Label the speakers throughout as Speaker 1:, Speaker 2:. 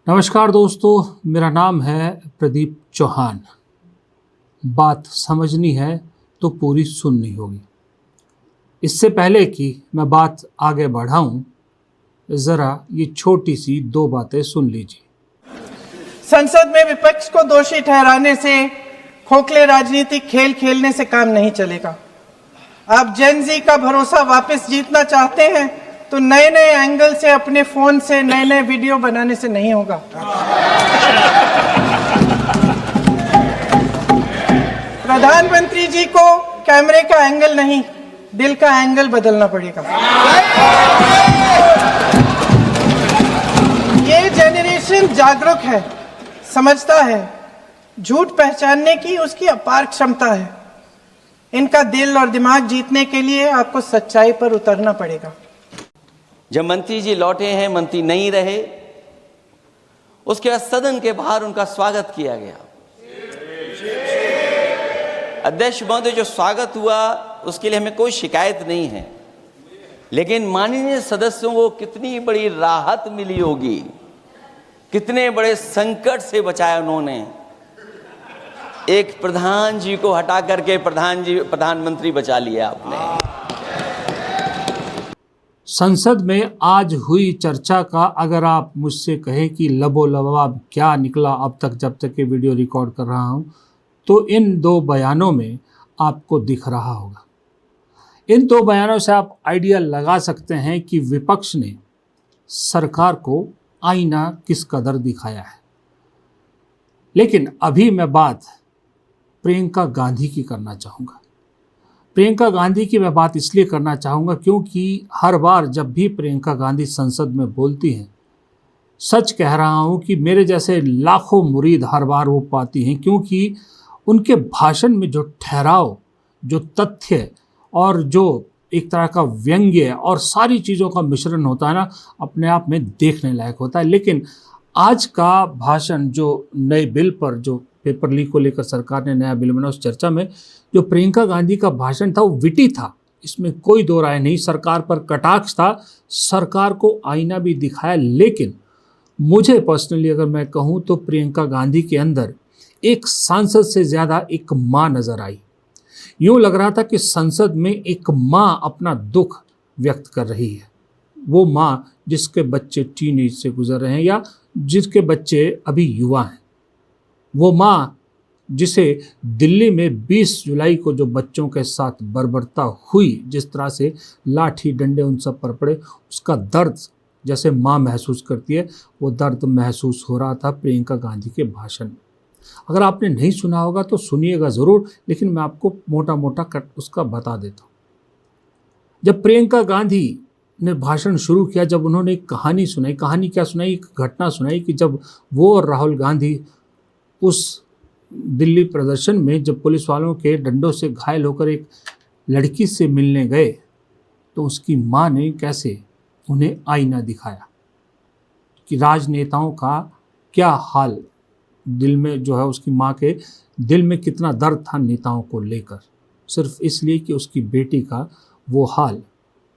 Speaker 1: नमस्कार दोस्तों, मेरा नाम है प्रदीप चौहान। बात समझनी है तो पूरी सुननी होगी। इससे पहले कि मैं बात आगे बढ़ाऊं, ज़रा ये छोटी सी दो बातें सुन लीजिए।
Speaker 2: संसद में विपक्ष को दोषी ठहराने से, खोखले राजनीतिक खेल खेलने से काम नहीं चलेगा। आप जेन जी का भरोसा वापस जीतना चाहते हैं तो नए नए एंगल से, अपने फोन से नए नए वीडियो बनाने से नहीं होगा। प्रधानमंत्री जी को कैमरे का एंगल नहीं, दिल का एंगल बदलना पड़ेगा। ये जेनरेशन जागरूक है, समझता है, झूठ पहचानने की उसकी अपार क्षमता है। इनका दिल और दिमाग जीतने के लिए आपको सच्चाई पर उतरना पड़ेगा।
Speaker 3: जब मंत्री जी लौटे हैं, मंत्री नहीं रहे, उसके बाद सदन के बाहर उनका स्वागत किया गया। अध्यक्ष महोदय, जो स्वागत हुआ उसके लिए हमें कोई शिकायत नहीं है, लेकिन माननीय सदस्यों को कितनी बड़ी राहत मिली होगी, कितने बड़े संकट से बचाया उन्होंने। एक प्रधान जी को हटा करके प्रधानमंत्री बचा लिया आपने।
Speaker 1: संसद में आज हुई चर्चा का अगर आप मुझसे कहें कि लबोलबाब क्या निकला अब तक, जब तक ये वीडियो रिकॉर्ड कर रहा हूँ, तो इन दो बयानों में आपको दिख रहा होगा। इन दो बयानों से आप आइडिया लगा सकते हैं कि विपक्ष ने सरकार को आईना किस कदर दिखाया है। लेकिन अभी मैं बात प्रियंका गांधी की करना चाहूँगा। प्रियंका गांधी की मैं बात इसलिए करना चाहूँगा क्योंकि हर बार जब भी प्रियंका गांधी संसद में बोलती हैं, सच कह रहा हूँ कि मेरे जैसे लाखों मुरीद हर बार वो पाती हैं, क्योंकि उनके भाषण में जो ठहराव, जो तथ्य और जो एक तरह का व्यंग्य और सारी चीज़ों का मिश्रण होता है ना, अपने आप में देखने लायक होता है। लेकिन आज का भाषण, जो नए बिल पर, जो पेपर लीक को लेकर सरकार ने नया बिल बना, उस चर्चा में जो प्रियंका गांधी का भाषण था वो विटी था, इसमें कोई दो राय नहीं। सरकार पर कटाक्ष था, सरकार को आईना भी दिखाया। लेकिन मुझे पर्सनली अगर मैं कहूँ तो प्रियंका गांधी के अंदर एक सांसद से ज़्यादा एक माँ नज़र आई। यूँ लग रहा था कि संसद में एक माँ अपना दुख व्यक्त कर रही है। वो माँ जिसके बच्चे टीनेज से गुजर रहे हैं या जिसके बच्चे अभी युवा हैं। वो माँ जिसे दिल्ली में 20 जुलाई को जो बच्चों के साथ बर्बरता हुई, जिस तरह से लाठी डंडे उन सब पर पड़े, उसका दर्द जैसे माँ महसूस करती है, वो दर्द महसूस हो रहा था प्रियंका गांधी के भाषण में। अगर आपने नहीं सुना होगा तो सुनिएगा ज़रूर, लेकिन मैं आपको मोटा मोटा कट उसका बता देता हूँ। जब प्रियंका गांधी ने भाषण शुरू किया, जब उन्होंने एक कहानी सुनाई, कहानी क्या सुनाई, एक घटना सुनाई कि जब वो और राहुल गांधी उस दिल्ली प्रदर्शन में जब पुलिस वालों के डंडों से घायल होकर एक लड़की से मिलने गए, तो उसकी माँ ने कैसे उन्हें आईना दिखाया कि राजनेताओं का क्या हाल दिल में, जो है उसकी माँ के दिल में कितना दर्द था नेताओं को लेकर, सिर्फ इसलिए कि उसकी बेटी का वो हाल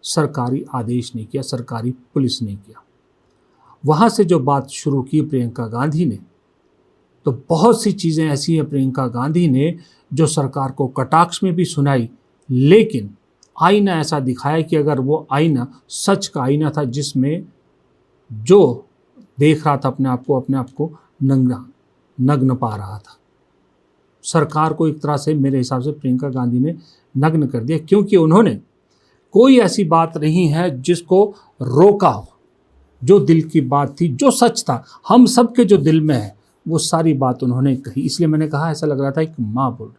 Speaker 1: सरकारी आदेश नहीं किया, सरकारी पुलिस नहीं किया। वहाँ से जो बात शुरू की प्रियंका गांधी ने, तो बहुत सी चीज़ें ऐसी हैं प्रियंका गांधी ने जो सरकार को कटाक्ष में भी सुनाई, लेकिन आईना ऐसा दिखाया कि अगर वो आईना सच का आईना था, जिसमें जो देख रहा था अपने आप को नग्न पा रहा था। सरकार को एक तरह से मेरे हिसाब से प्रियंका गांधी ने नग्न कर दिया, क्योंकि उन्होंने कोई ऐसी बात नहीं है जिसको रोका हो। जो दिल की बात थी, जो सच था, हम सब के जो दिल में है, वो सारी बात उन्होंने कही। इसलिए मैंने कहा ऐसा लग रहा था एक माँ बोल,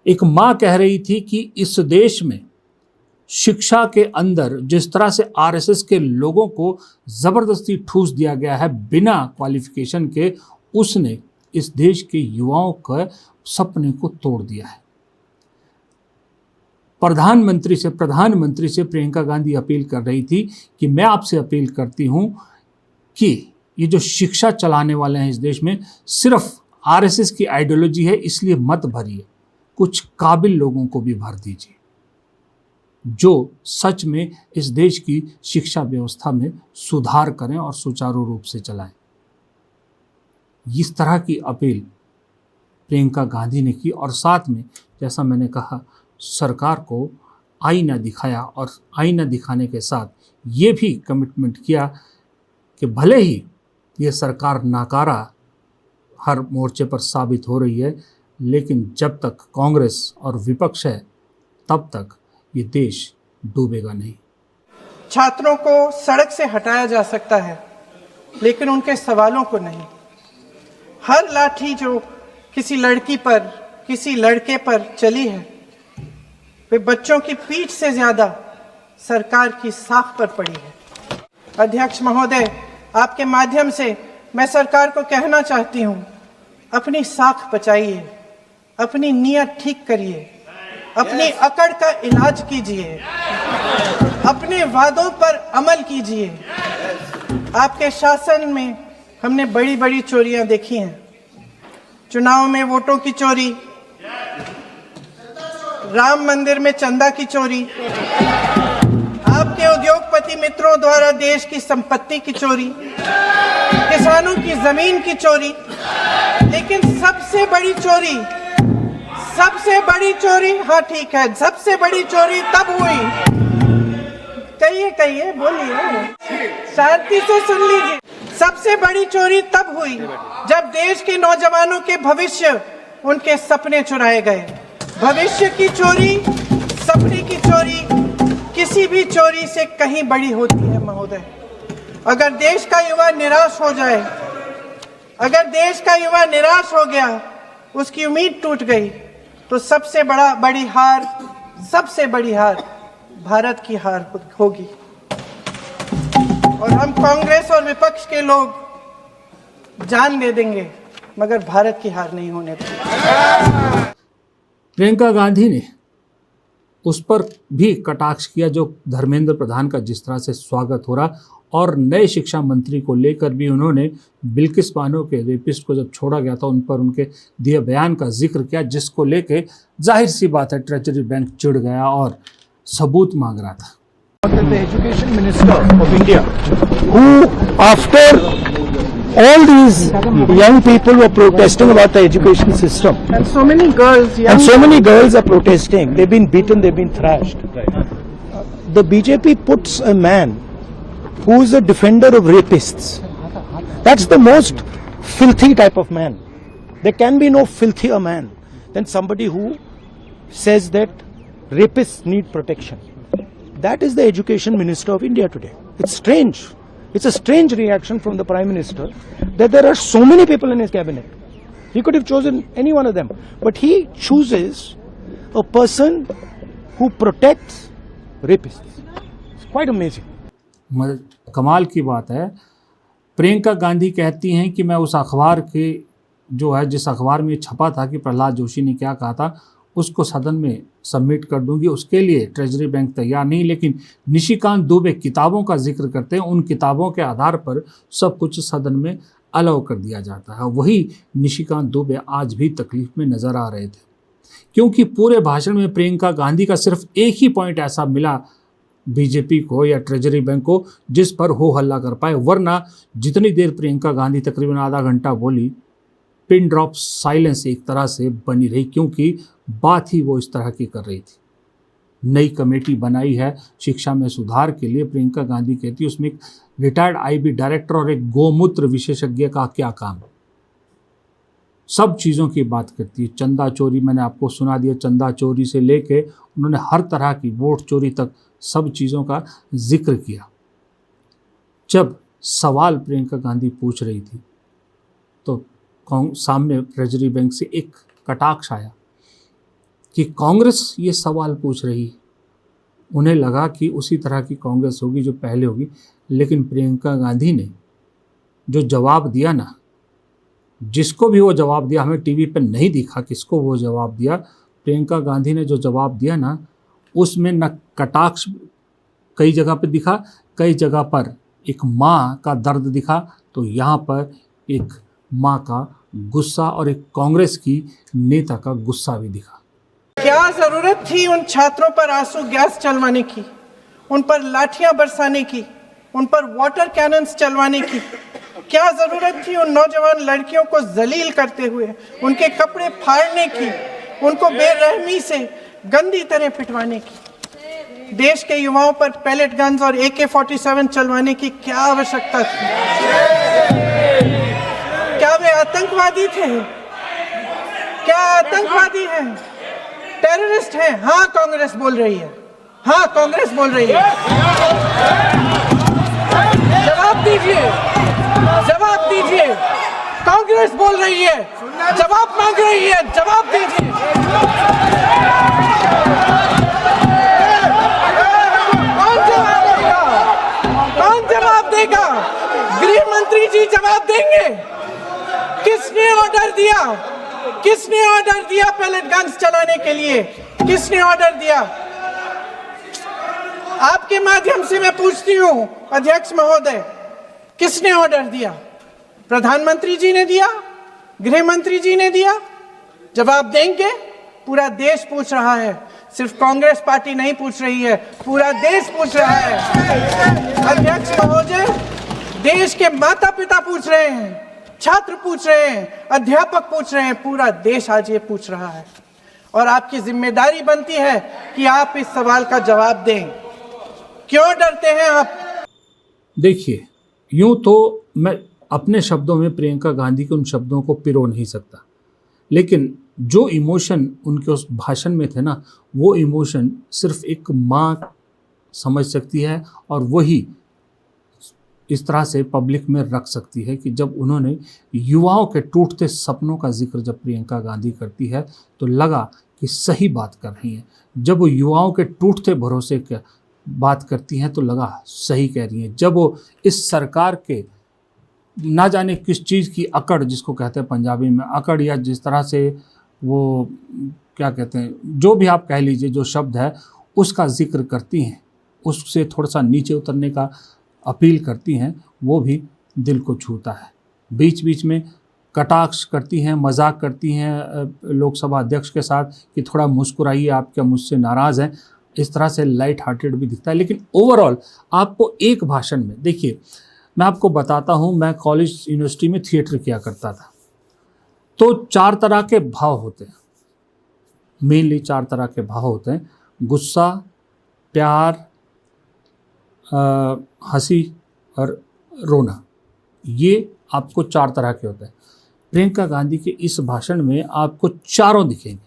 Speaker 1: एक माँ कह रही थी कि इस देश में शिक्षा के अंदर जिस तरह से आरएसएस के लोगों को ज़बरदस्ती ठूस दिया गया है बिना क्वालिफिकेशन के, उसने इस देश के युवाओं के सपने को तोड़ दिया है। प्रधानमंत्री से प्रियंका गांधी अपील कर रही थी कि मैं आपसे अपील करती हूँ कि ये जो शिक्षा चलाने वाले हैं इस देश में, सिर्फ आरएसएस की आइडियोलॉजी है इसलिए मत भरिए, कुछ काबिल लोगों को भी भर दीजिए जो सच में इस देश की शिक्षा व्यवस्था में सुधार करें और सुचारू रूप से चलाएं। इस तरह की अपील प्रियंका गांधी ने की और साथ में जैसा मैंने कहा सरकार को आईना दिखाया और आईना दिखाने के साथ ये भी कमिटमेंट किया कि भले ही ये सरकार नाकारा हर मोर्चे पर साबित हो रही है, लेकिन जब तक कांग्रेस और विपक्ष है तब तक ये देश डूबेगा नहीं।
Speaker 2: छात्रों को सड़क से हटाया जा सकता है लेकिन उनके सवालों को नहीं। हर लाठी जो किसी लड़की पर, किसी लड़के पर चली है, वे बच्चों की पीठ से ज्यादा सरकार की साख पर पड़ी है। अध्यक्ष महोदय, आपके माध्यम से मैं सरकार को कहना चाहती हूं, अपनी साख बचाइए, अपनी नीयत ठीक करिए, अपनी अकड़ का इलाज कीजिए, अपने वादों पर अमल कीजिए। आपके शासन में हमने बड़ी बड़ी चोरियां देखी हैं। चुनाव में वोटों की चोरी, राम मंदिर में चंदा की चोरी, आपके उद्योगपति मित्रों द्वारा देश की संपत्ति की चोरी, किसानों की जमीन की चोरी, लेकिन सबसे बड़ी चोरी, हाँ ठीक है, सबसे बड़ी चोरी तब हुई, कहिए बोलिए, शांति से सुन लीजिए। सबसे बड़ी चोरी तब हुई जब देश के नौजवानों के भविष्य, उनके सपने चुराए गए। भविष्य की चोरी, सपने की चोरी किसी भी चोरी से कहीं बड़ी होती है महोदय। अगर देश का युवा निराश हो जाए, अगर देश का युवा निराश हो गया, उसकी उम्मीद टूट गई, तो सबसे बड़ी हार भारत की हार होगी। और हम कांग्रेस और विपक्ष के लोग जान दे देंगे मगर भारत की हार नहीं होने देंगे।
Speaker 1: प्रियंका गांधी ने उस पर भी कटाक्ष किया जो धर्मेंद्र प्रधान का जिस तरह से स्वागत हो रहा, और नए शिक्षा मंत्री को लेकर भी उन्होंने बिल्किस बानो के रेपिस्ट को जब छोड़ा गया था उन पर उनके दिए बयान का जिक्र किया, जिसको लेके जाहिर सी बात है ट्रेजरी बैंक चिढ़ गया और सबूत मांग रहा था।
Speaker 4: The education minister of India, who after all these young people were protesting about the education system,
Speaker 2: And so many girls
Speaker 4: are protesting, they've been beaten, they've been thrashed. The BJP puts a man who is a defender of rapists. That's the most filthy type of man. There can be no filthier man than somebody who says that rapists need protection. That is the education minister of India today. It's strange. It's a strange reaction from the Prime Minister that there are so many people in his cabinet. He could have chosen any one of them. But he chooses a person who protects rapists. It's quite amazing.
Speaker 1: कमाल की बात है। प्रियंका गांधी कहती हैं कि मैं उस अखबार के जो है जिस अखबार में छपा था कि प्रहलाद जोशी ने क्या कहा था उसको सदन में सबमिट कर दूंगी, उसके लिए ट्रेजरी बैंक तैयार नहीं। लेकिन निशिकांत दुबे किताबों का जिक्र करते हैं, उन किताबों के आधार पर सब कुछ सदन में अलाउ कर दिया जाता है। वही निशिकांत दुबे आज भी तकलीफ में नजर आ रहे थे, क्योंकि पूरे भाषण में प्रियंका गांधी का सिर्फ एक ही पॉइंट ऐसा मिला बीजेपी को या ट्रेजरी बैंक को जिस पर हो हल्ला कर पाए, वरना जितनी देर प्रियंका गांधी तकरीबन आधा घंटा बोली, पिन ड्रॉप साइलेंस एक तरह से बनी रही, क्योंकि बात ही वो इस तरह की कर रही थी। नई कमेटी बनाई है शिक्षा में सुधार के लिए, प्रियंका गांधी कहती है उसमें एक रिटायर्ड IB डायरेक्टर और एक गोमूत्र विशेषज्ञ का क्या काम, सब चीज़ों की बात करती है। चंदा चोरी मैंने आपको सुना दिया, चंदा चोरी से लेके उन्होंने हर तरह की वोट चोरी तक सब चीज़ों का जिक्र किया। जब सवाल प्रियंका गांधी पूछ रही थी तो सामने ट्रेजरी बैंक से एक कटाक्ष आया कि कांग्रेस ये सवाल पूछ रही। उन्हें लगा कि उसी तरह की कांग्रेस होगी जो पहले होगी, लेकिन प्रियंका गांधी ने जो जवाब दिया ना, जिसको भी वो जवाब दिया, हमें टीवी पर नहीं दिखा किसको वो जवाब दिया, प्रियंका गांधी ने जो जवाब दिया ना, उसमें न कटाक्ष कई जगह पर दिखा, कई जगह पर एक माँ का दर्द दिखा, तो यहाँ पर एक माँ का गुस्सा और एक कांग्रेस की नेता का गुस्सा भी दिखा।
Speaker 2: क्या जरूरत थी उन छात्रों पर आंसू गैस चलवाने की, उन पर लाठियां बरसाने की, उन पर वाटर कैनन्स चलवाने की? क्या जरूरत थी उन नौजवान लड़कियों को जलील करते हुए उनके कपड़े फाड़ने की, उनको बेरहमी से गंदी तरह पिटवाने की? देश के युवाओं पर पैलेट गन्स और AK-47 चलवाने की क्या आवश्यकता थी? क्या वे आतंकवादी थे? क्या आतंकवादी हैं? टेररिस्ट हैं? हाँ, कांग्रेस बोल रही है। हाँ, कांग्रेस बोल रही है। जवाब दीजिए, जवाब दीजिए। कांग्रेस बोल रही है, जवाब मांग रही है, जवाब दीजिए। कौन जवाब देगा? कौन जवाब देगा? गृह मंत्री जी जवाब देंगे। किसने ऑर्डर दिया? किसने ऑर्डर दिया पैलेट गन्स चलाने के लिए? किसने ऑर्डर दिया? आपके माध्यम से मैं पूछती हूं अध्यक्ष महोदय, किसने ऑर्डर दिया? प्रधानमंत्री जी ने दिया? गृह मंत्री जी ने दिया? जवाब देंगे? पूरा देश पूछ रहा है, सिर्फ कांग्रेस पार्टी नहीं पूछ रही है, पूरा देश पूछ रहा है। अध्यक्ष महोदय, देश के माता पिता पूछ रहे हैं, छात्र पूछ रहे हैं, अध्यापक पूछ रहे हैं, पूरा देश आज ये पूछ रहा है। और आपकी जिम्मेदारी बनती है कि आप इस सवाल का जवाब दें। क्यों डरते हैं आप?
Speaker 1: देखिए, यूं तो मैं अपने शब्दों में प्रियंका गांधी के उन शब्दों को पिरो नहीं सकता, लेकिन जो इमोशन उनके उस भाषण में थे ना, वो इमोशन सिर्फ एक माँ समझ सकती है और वही इस तरह से पब्लिक में रख सकती है कि जब उन्होंने युवाओं के टूटते सपनों का जिक्र जब प्रियंका गांधी करती है तो लगा कि सही बात कर रही हैं। जब वो युवाओं के टूटते भरोसे की बात करती हैं तो लगा सही कह रही हैं। जब वो इस सरकार के ना जाने किस चीज़ की अकड़, जिसको कहते हैं पंजाबी में अकड़, या जिस तरह से वो क्या कहते हैं, जो भी आप कह लीजिए जो शब्द है, उसका जिक्र करती हैं, उससे थोड़ा सा नीचे उतरने का अपील करती हैं, वो भी दिल को छूता है। बीच बीच में कटाक्ष करती हैं, मजाक करती हैं लोकसभा अध्यक्ष के साथ कि थोड़ा मुस्कुराइए, आप क्या मुझसे नाराज़ हैं। इस तरह से लाइट हार्टेड भी दिखता है। लेकिन ओवरऑल आपको एक भाषण में, देखिए मैं आपको बताता हूँ, मैं कॉलेज यूनिवर्सिटी में थिएटर किया करता था, तो 4 तरह के भाव होते हैं, मेनली 4 तरह के भाव होते हैं: गुस्सा, प्यार, हंसी और रोना। ये आपको 4 तरह के होते हैं। प्रियंका गांधी के इस भाषण में आपको चारों दिखेंगे।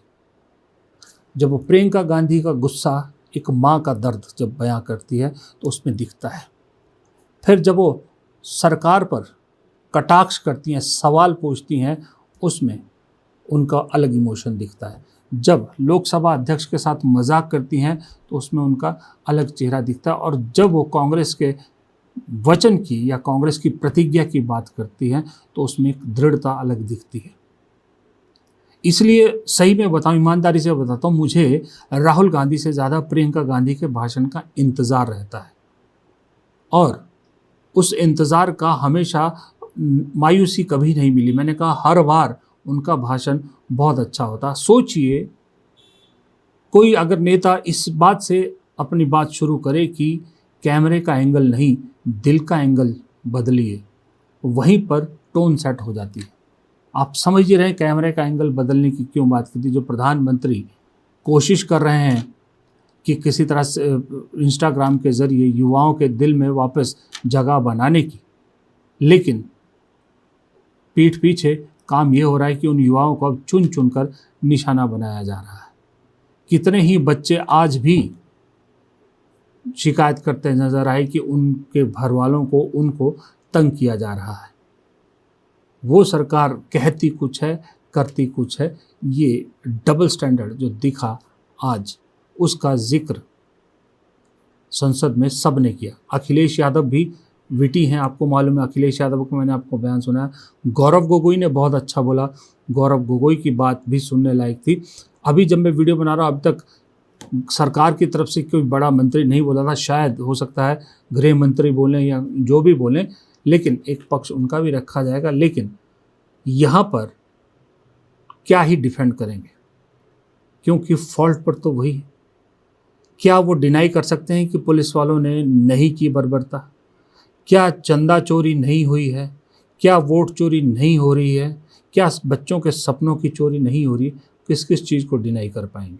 Speaker 1: जब वो प्रियंका गांधी का गुस्सा, एक माँ का दर्द जब बयां करती है तो उसमें दिखता है। फिर जब वो सरकार पर कटाक्ष करती हैं, सवाल पूछती हैं, उसमें उनका अलग इमोशन दिखता है। जब लोकसभा अध्यक्ष के साथ मजाक करती हैं तो उसमें उनका अलग चेहरा दिखता है। और जब वो कांग्रेस के वचन की या कांग्रेस की प्रतिज्ञा की बात करती हैं तो उसमें एक दृढ़ता अलग दिखती है। इसलिए सही में बताऊं, ईमानदारी से बताता हूँ, मुझे राहुल गांधी से ज़्यादा प्रियंका गांधी के भाषण का इंतज़ार रहता है। और उस इंतज़ार का हमेशा मायूसी कभी नहीं मिली। मैंने कहा हर बार उनका भाषण बहुत अच्छा होता। सोचिए, कोई अगर नेता इस बात से अपनी बात शुरू करे कि कैमरे का एंगल नहीं, दिल का एंगल बदलिए, वहीं पर टोन सेट हो जाती है। आप समझ ही रहे हैं कैमरे का एंगल बदलने की क्यों बात की थी। जो प्रधानमंत्री कोशिश कर रहे हैं कि किसी तरह से इंस्टाग्राम के ज़रिए युवाओं के दिल में वापस जगह बनाने की, लेकिन पीठ पीछे काम ये हो रहा है कि उन युवाओं को अब चुन चुन कर निशाना बनाया जा रहा है। कितने ही बच्चे आज भी शिकायत करते नजर आए कि उनके घर वालों को उनको तंग किया जा रहा है। वो सरकार कहती कुछ है, करती कुछ है। ये डबल स्टैंडर्ड जो दिखा आज, उसका जिक्र संसद में सब ने किया। अखिलेश यादव भी विटी हैं, आपको मालूम है। अखिलेश यादव को मैंने आपको बयान सुनाया। गौरव गोगोई ने बहुत अच्छा बोला। गौरव गोगोई की बात भी सुनने लायक थी। अभी जब मैं वीडियो बना रहा हूँ, अब तक सरकार की तरफ से कोई बड़ा मंत्री नहीं बोला था। शायद हो सकता है गृह मंत्री बोलें या जो भी बोलें, लेकिन एक पक्ष उनका भी रखा जाएगा। लेकिन यहाँ पर क्या ही डिफेंड करेंगे, क्योंकि फॉल्ट पर तो वही है। क्या वो डिनाई कर सकते हैं कि पुलिस वालों ने नहीं की बर्बरता? क्या चंदा चोरी नहीं हुई है? क्या वोट चोरी नहीं हो रही है, क्या बच्चों के सपनों की चोरी नहीं हो रही, किस किस चीज़ को डिनाई कर पाएंगे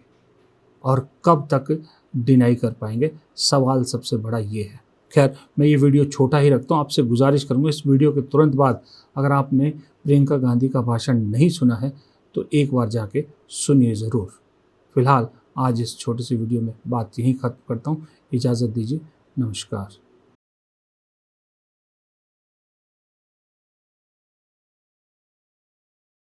Speaker 1: और कब तक डिनाई कर पाएंगे, सवाल सबसे बड़ा ये है। खैर, मैं ये वीडियो छोटा ही रखता हूँ। आपसे गुजारिश करूँगा इस वीडियो के तुरंत बाद अगर आपने प्रियंका गांधी का भाषण नहीं सुना है तो एक बार जाके सुनिए ज़रूर। फिलहाल आज इस छोटे से वीडियो में बात यहीं ख़त्म करता हूँ। इजाज़त दीजिए, नमस्कार।